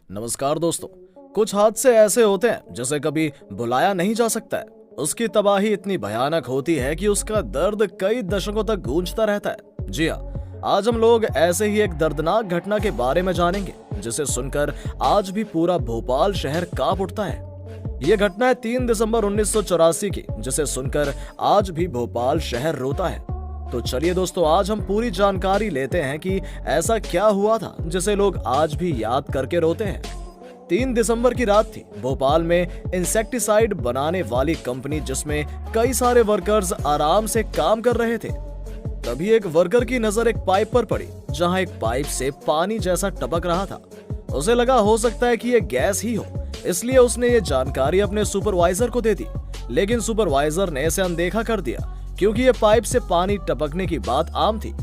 नमस्कार दोस्तों। कुछ हादसे ऐसे होते हैं जिसे कभी भुलाया नहीं जा सकता है। उसकी तबाही इतनी भयानक होती है कि उसका दर्द कई दशकों तक गूंजता रहता है। जी हाँ, आज हम लोग ऐसे ही एक दर्दनाक घटना के बारे में जानेंगे जिसे सुनकर आज भी पूरा भोपाल शहर कांप उठता है। ये घटना है 3 दिसंबर 1984 की, जिसे सुनकर आज भी भोपाल शहर रोता है। तो चलिए दोस्तों, आज हम पूरी जानकारी लेते हैं कि ऐसा क्या हुआ था जिसे लोग आज भी याद करके रोते हैं। 3 दिसंबर की रात थी। भोपाल में इंसेक्टिसाइड बनाने वाली कंपनी जिसमें कई सारे वर्कर्स आराम से काम कर रहे थे। तभी एक वर्कर की नजर एक पाइप पर पड़ी, जहां एक पाइप से पानी जैसा टपक रहा था। उसे लगा हो सकता है कि यह गैस ही हो, इसलिए उसने ये जानकारी अपने सुपरवाइजर को दे दी। लेकिन सुपरवाइजर ने इसे अनदेखा कर दिया क्योंकि ये पाइप से पानी टपकने की बात आम थी।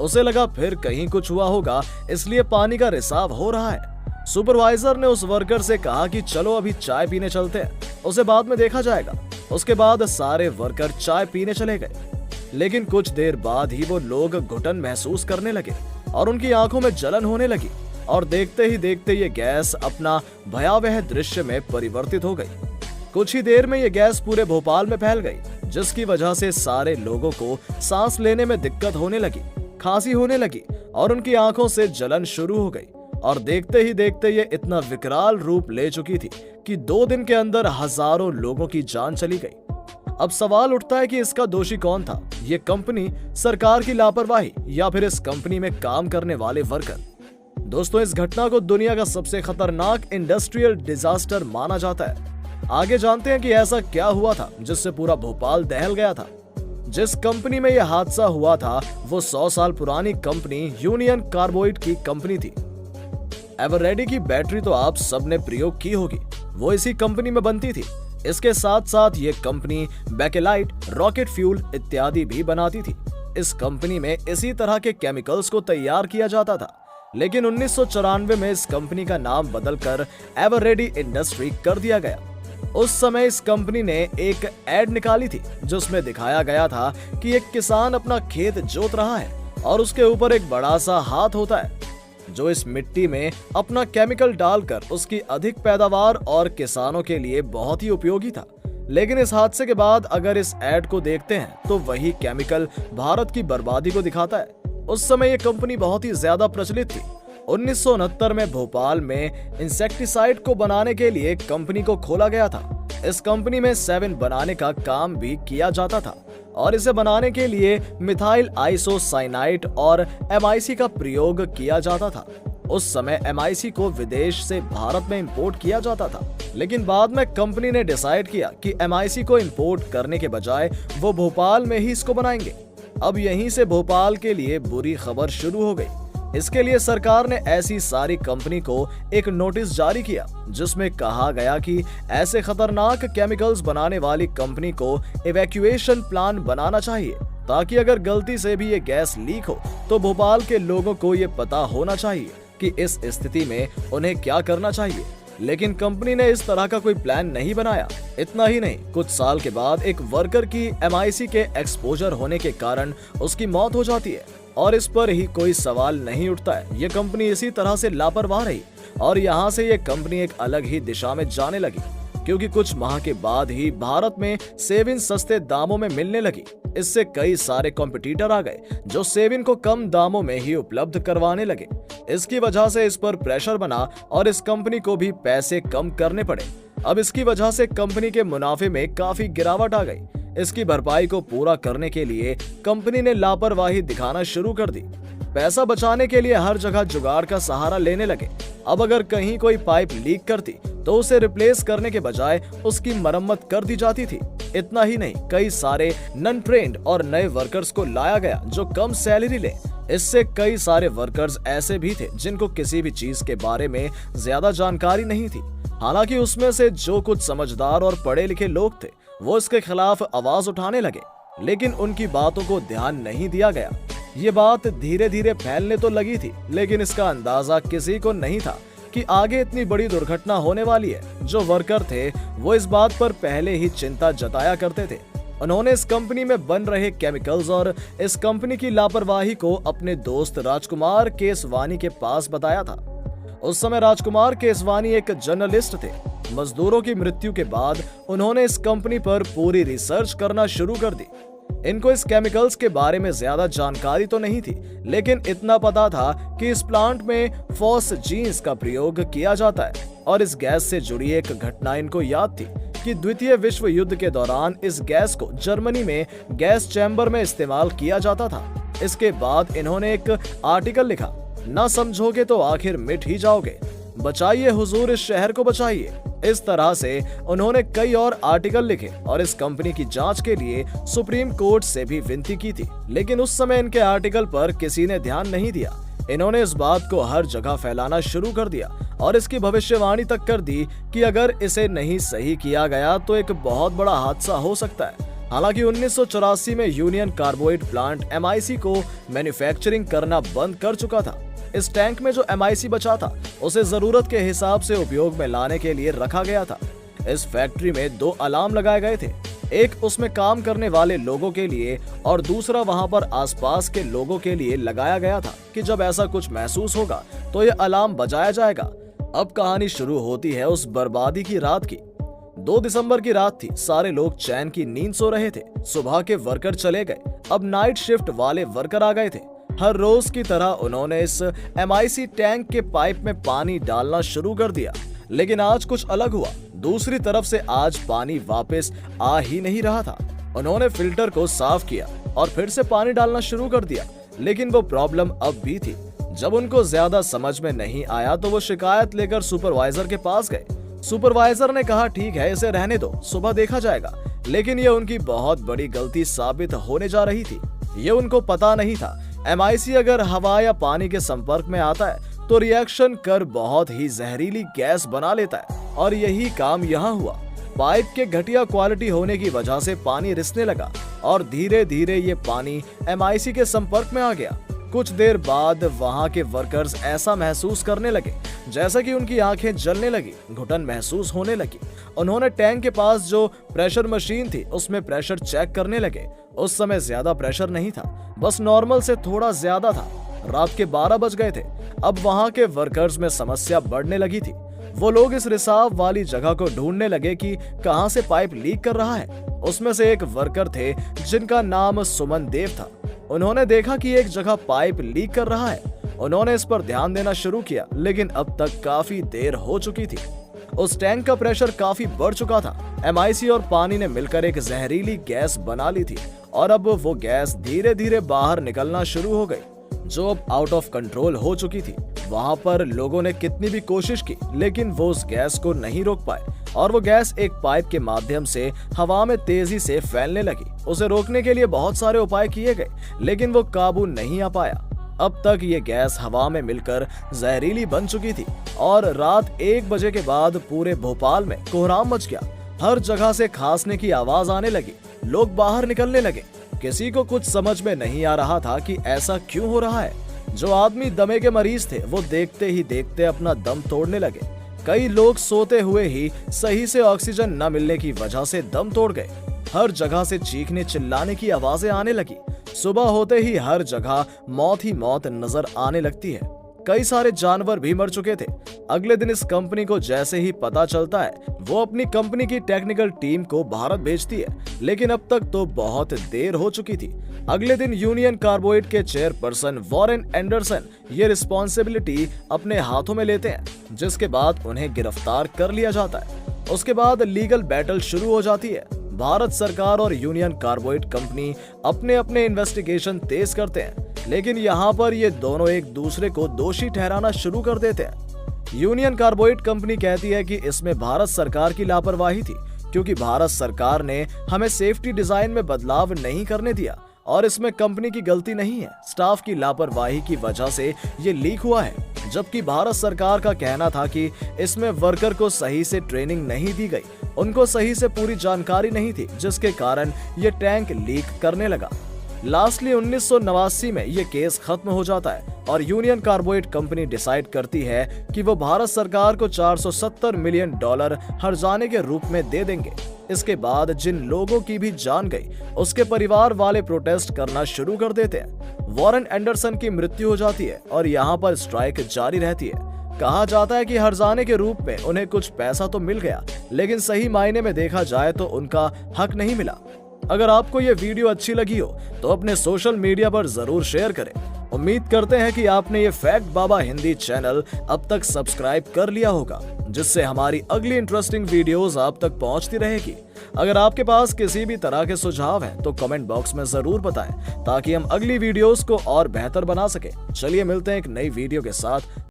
उसे लगा फिर कहीं कुछ हुआ होगा, इसलिए पानी का रिसाव हो रहा है। सुपरवाइजर ने उस वर्कर से कहा कि चलो अभी चाय पीने चलते हैं, उसे बाद में देखा जाएगा। उसके बाद सारे वर्कर चाय पीने चले गए। लेकिन कुछ देर बाद ही वो लोग घुटन महसूस करने लगे और उनकी आंखों में जलन होने लगी, और देखते ही देखते ये गैस अपना भयावह दृश्य में परिवर्तित हो गई। कुछ ही देर में ये गैस पूरे भोपाल में फैल गई, जिसकी वजह से सारे लोगों को सांस लेने में दिक्कत होने लगी, खांसी होने लगी और उनकी आंखों से जलन शुरू हो गई। और देखते ही देखते ये इतना विकराल रूप ले चुकी थी कि 2 दिन के अंदर हजारों लोगों की जान चली गई। अब सवाल उठता है कि इसका दोषी कौन था? ये कंपनी, सरकार की लापरवाही, या फिर इस कंपनी में काम करने वाले वर्कर? दोस्तों, इस घटना को दुनिया का सबसे खतरनाक इंडस्ट्रियल डिजास्टर माना जाता है। आगे जानते हैं कि ऐसा क्या हुआ था जिससे पूरा भोपाल दहल गया था। जिस कंपनी में यह हादसा हुआ था वो 100 साल पुरानी कंपनी यूनियन कार्बाइड की कंपनी थी। एवररेडी की बैटरी तो आप सबने प्रयोग की होगी, वो इसी कंपनी में बनती थी। इसके साथ साथ ये कंपनी बैकेलाइट, रॉकेट फ्यूल इत्यादि भी बनाती थी। इस कंपनी में इसी तरह के केमिकल्स को तैयार किया जाता था। लेकिन 1994 में इस कंपनी का नाम बदलकर एवररेडी इंडस्ट्री कर दिया गया। उस समय इस कंपनी ने एक एड निकाली थी जिसमें दिखाया गया था कि एक किसान अपना खेत जोत रहा है और उसके ऊपर एक बड़ा सा हाथ होता है जो इस मिट्टी में अपना केमिकल डालकर उसकी अधिक पैदावार और किसानों के लिए बहुत ही उपयोगी था। लेकिन इस हादसे के बाद अगर इस एड को देखते हैं तो वही केमिकल भारत की बर्बादी को दिखाता है। उस समय ये कंपनी बहुत ही ज्यादा प्रचलित थी। 1969 में भोपाल में इंसेक्टिसाइड को बनाने के लिए कंपनी को खोला गया था। इस कंपनी में 7 बनाने का काम भी किया जाता था और इसे बनाने के लिए मिथाइल आइसोसाइनाइड और MIC का प्रयोग किया जाता था। उस समय MIC को विदेश से भारत में इंपोर्ट किया जाता था, लेकिन बाद में कंपनी ने डिसाइड किया कि MIC को इंपोर्ट करने के बजाय वो भोपाल में ही इसको बनाएंगे। अब यहीं से भोपाल के लिए बुरी खबर शुरू हो गई। इसके लिए सरकार ने ऐसी सारी कंपनी को एक नोटिस जारी किया जिसमें कहा गया कि ऐसे खतरनाक केमिकल्स बनाने वाली कंपनी को इवैक्यूएशन प्लान बनाना चाहिए, ताकि अगर गलती से भी ये गैस लीक हो तो भोपाल के लोगों को ये पता होना चाहिए कि इस स्थिति में उन्हें क्या करना चाहिए। लेकिन कंपनी ने इस तरह का कोई प्लान नहीं बनाया। इतना ही नहीं, कुछ साल के बाद एक वर्कर की MIC के एक्सपोजर होने के कारण उसकी मौत हो जाती है और इस पर ही कोई सवाल नहीं उठता है। ये कंपनी इसी तरह से लापरवाह रही और यहाँ से ये कंपनी एक अलग ही दिशा में जाने लगी, क्योंकि कुछ माह के बाद ही भारत में सेविन सस्ते दामों में मिलने लगी। इससे कई सारे कॉम्पिटिटर आ गए जो सेविन को कम दामों में ही उपलब्ध करवाने लगे। इसकी वजह से इस पर प्रेशर बना और इस कंपनी को भी पैसे कम करने पड़े। अब इसकी वजह से कंपनी के मुनाफे में काफी गिरावट आ गई। इसकी भरपाई को पूरा करने के लिए कंपनी ने लापरवाही दिखाना शुरू कर दी। पैसा बचाने के लिए हर जगह जुगाड़ का सहारा लेने लगे। अब अगर कहीं कोई पाइप लीक करती तो उसे रिप्लेस करने के बजाय उसकी मरम्मत कर दी जाती थी। इतना ही नहीं, कई सारे नॉन ट्रेंड और नए वर्कर्स को लाया गया जो कम सैलरी ले। इससे कई सारे वर्कर्स ऐसे भी थे जिनको किसी भी चीज के बारे में ज्यादा जानकारी नहीं थी। हालांकि उसमें से जो कुछ समझदार और पढ़े लिखे लोग थे वो इसके खिलाफ आवाज उठाने लगे, लेकिन उनकी बातों को ध्यान नहीं दिया गया। ये बात धीरे धीरे फैलने तो लगी थी, लेकिन इसका अंदाजा किसी को नहीं था कि आगे इतनी बड़ी दुर्घटना होने वाली है। जो वर्कर थे वो इस बात पर पहले ही चिंता जताया करते थे। उन्होंने इस कंपनी में बन रहे केमिकल्स और इस कंपनी की लापरवाही को अपने दोस्त राजकुमार केसवानी के पास बताया था। उस समय राजकुमार केसवानी एक जर्नलिस्ट थे। मजदूरों की मृत्यु के बाद उन्होंने इस कंपनी पर पूरी रिसर्च करना शुरू कर दी। इनको इस केमिकल्स के बारे में ज्यादा जानकारी तो नहीं थी, लेकिन इतना पता था कि इस प्लांट में फॉस्जीन्स का प्रयोग किया जाता है और इस गैस से जुड़ी एक घटना इनको याद थी कि द्वितीय विश्व युद्ध के दौरान इस गैस को जर्मनी में गैस चैम्बर में इस्तेमाल किया जाता था। इसके बाद इन्होंने एक आर्टिकल लिखा, ना समझोगे तो आखिर मिट ही जाओगे, बचाइए हुजूर इस शहर को बचाइए। इस तरह से उन्होंने कई और आर्टिकल लिखे और इस कंपनी की जांच के लिए सुप्रीम कोर्ट से भी विनती की थी, लेकिन उस समय इनके आर्टिकल पर किसी ने ध्यान नहीं दिया। इन्होंने इस बात को हर जगह फैलाना शुरू कर दिया और इसकी भविष्यवाणी तक कर दी कि अगर इसे नहीं सही किया गया तो एक बहुत बड़ा हादसा हो सकता है। हालांकि 1984 में यूनियन कार्बाइड प्लांट MIC को मैन्युफैक्चरिंग करना बंद कर चुका था। इस टैंक में जो MIC बचा था उसे जरूरत के हिसाब से उपयोग में लाने के लिए रखा गया था। इस फैक्ट्री में 2 अलार्म लगाए गए थे, एक उसमें काम करने वाले लोगों के लिए और दूसरा वहां पर आसपास के लोगों के लिए लगाया गया था कि जब ऐसा कुछ महसूस होगा तो ये अलार्म बजाया जाएगा। अब कहानी शुरू होती है उस बर्बादी की रात की। 2 दिसंबर की रात थी। सारे लोग चैन की नींद सो रहे थे। सुबह के वर्कर चले गए, अब नाइट शिफ्ट वाले वर्कर आ गए थे। हर रोज की तरह उन्होंने इस MIC टैंक के पाइप में पानी डालना शुरू कर दिया, लेकिन आज कुछ अलग हुआ। दूसरी तरफ से आज पानी वापस आ ही नहीं रहा था। उन्होंने फिल्टर को साफ किया और फिर से पानी डालना शुरू कर दिया, लेकिन वो प्रॉब्लम अब भी थी। जब उनको ज्यादा समझ में नहीं आया तो वो शिकायत लेकर सुपरवाइजर के पास गए। सुपरवाइजर ने कहा, ठीक है, इसे रहने दो, सुबह देखा जाएगा। लेकिन ये उनकी बहुत बड़ी गलती साबित होने जा रही थी। ये उनको पता नहीं था MIC अगर हवा या पानी के संपर्क में आता है तो रिएक्शन कर बहुत ही जहरीली गैस बना लेता है और यही काम यहाँ हुआ। पाइप के घटिया क्वालिटी होने की वजह से पानी रिसने लगा और धीरे धीरे ये पानी MIC के संपर्क में आ गया। कुछ देर बाद वहां के वर्कर्स ऐसा महसूस करने लगे जैसा कि उनकी आंखें जलने लगी, घुटन महसूस होने लगी। उन्होंने टैंक के पास जो प्रेशर मशीन थी उसमें प्रेशर चेक करने लगे। उस समय ज्यादा प्रेशर नहीं था, बस नॉर्मल से थोड़ा ज्यादा था। रात के 12 बज गए थे। अब वहां के वर्कर्स में समस्या बढ़ने लगी थी। वो लोग इस रिसाव वाली जगह को ढूंढने लगे कि कहां से पाइप लीक कर रहा है। उसमें से एक वर्कर थे जिनका नाम सुमन देव था। उन्होंने देखा कि एक जगह पाइप लीक कर रहा है। उन्होंने इस पर ध्यान देना शुरू किया, लेकिन अब तक काफी देर हो चुकी थी। उस टैंक का प्रेशर काफी बढ़ चुका था। MIC और पानी ने मिलकर एक जहरीली गैस बना ली थी और अब वो गैस धीरे धीरे बाहर निकलना शुरू हो गई, जो अब आउट ऑफ कंट्रोल हो चुकी थी। वहां पर लोगों ने कितनी भी कोशिश की, लेकिन वो उस गैस को नहीं रोक पाए और वो गैस एक पाइप के माध्यम से हवा में तेजी से फैलने लगी। उसे रोकने के लिए बहुत सारे उपाय किए गए, लेकिन वो काबू नहीं आ पाया। अब तक ये गैस हवा में मिलकर जहरीली बन चुकी थी और रात 1 बजे के बाद पूरे भोपाल में कोहराम मच गया। हर जगह से खांसने की आवाज आने लगी, लोग बाहर निकलने लगे। किसी को कुछ समझ में नहीं आ रहा था कि ऐसा क्यों हो रहा है। जो आदमी दमे के मरीज थे वो देखते ही देखते अपना दम तोड़ने लगे। कई लोग सोते हुए ही सही से ऑक्सीजन न मिलने की वजह से दम तोड़ गए। हर जगह से चीखने चिल्लाने की आवाजें आने लगी। सुबह होते ही हर जगह मौत ही मौत नजर आने लगती है। कई सारे जानवर भी मर चुके थे। अगले दिन इस कंपनी को जैसे ही पता चलता है, वो अपनी कंपनी की टेक्निकल टीम को भारत भेजती है, लेकिन अब तक तो बहुत देर हो चुकी थी। अगले दिन यूनियन कार्बाइड के चेयरपर्सन वॉरेन एंडरसन ये रिस्पॉन्सिबिलिटी अपने हाथों में लेते हैं, जिसके बाद उन्हें गिरफ्तार कर लिया जाता है। उसके बाद लीगल बैटल शुरू हो जाती है। भारत सरकार और यूनियन कार्बाइड कंपनी अपने अपने इन्वेस्टिगेशन तेज करते हैं, लेकिन यहाँ पर ये दोनों एक दूसरे को दोषी ठहराना शुरू कर देते हैं। यूनियन कार्बाइड कंपनी कहती है कि इसमें भारत सरकार की लापरवाही थी, क्योंकि भारत सरकार ने हमें सेफ्टी डिजाइन में बदलाव नहीं करने दिया और इसमें कंपनी की गलती नहीं है, स्टाफ की लापरवाही की वजह से ये लीक हुआ है। जबकि भारत सरकार का कहना था कि इसमें वर्कर को सही से ट्रेनिंग नहीं दी गई, उनको सही से पूरी जानकारी नहीं थी, जिसके कारण ये टैंक लीक करने लगा। लास्टली 1989 में ये केस खत्म हो जाता है और यूनियन कार्बाइड कंपनी डिसाइड करती है कि वो भारत सरकार को $470 मिलियन हर्जाने के रूप में दे देंगे। इसके बाद जिन लोगों की भी जान गई, उसके परिवार वाले प्रोटेस्ट करना शुरू कर देते हैं। वॉरेन एंडरसन की मृत्यु हो जाती है और यहाँ पर स्ट्राइक जारी रहती है। कहा जाता है कि हर्जाने के रूप में उन्हें कुछ पैसा तो मिल गया, लेकिन सही मायने में देखा जाए तो उनका हक नहीं मिला। अगर आपको ये वीडियो अच्छी लगी हो तो अपने सोशल मीडिया पर जरूर शेयर करें। उम्मीद करते हैं कि आपने ये फैक्ट बाबा हिंदी चैनल अब तक सब्सक्राइब कर लिया होगा, जिससे हमारी अगली इंटरेस्टिंग वीडियोस आप तक पहुंचती रहेगी। अगर आपके पास किसी भी तरह के सुझाव हैं तो कमेंट बॉक्स में जरूर बताएं, ताकि हम अगली वीडियोस को और बेहतर बना सके। चलिए मिलते हैं एक नई वीडियो के साथ।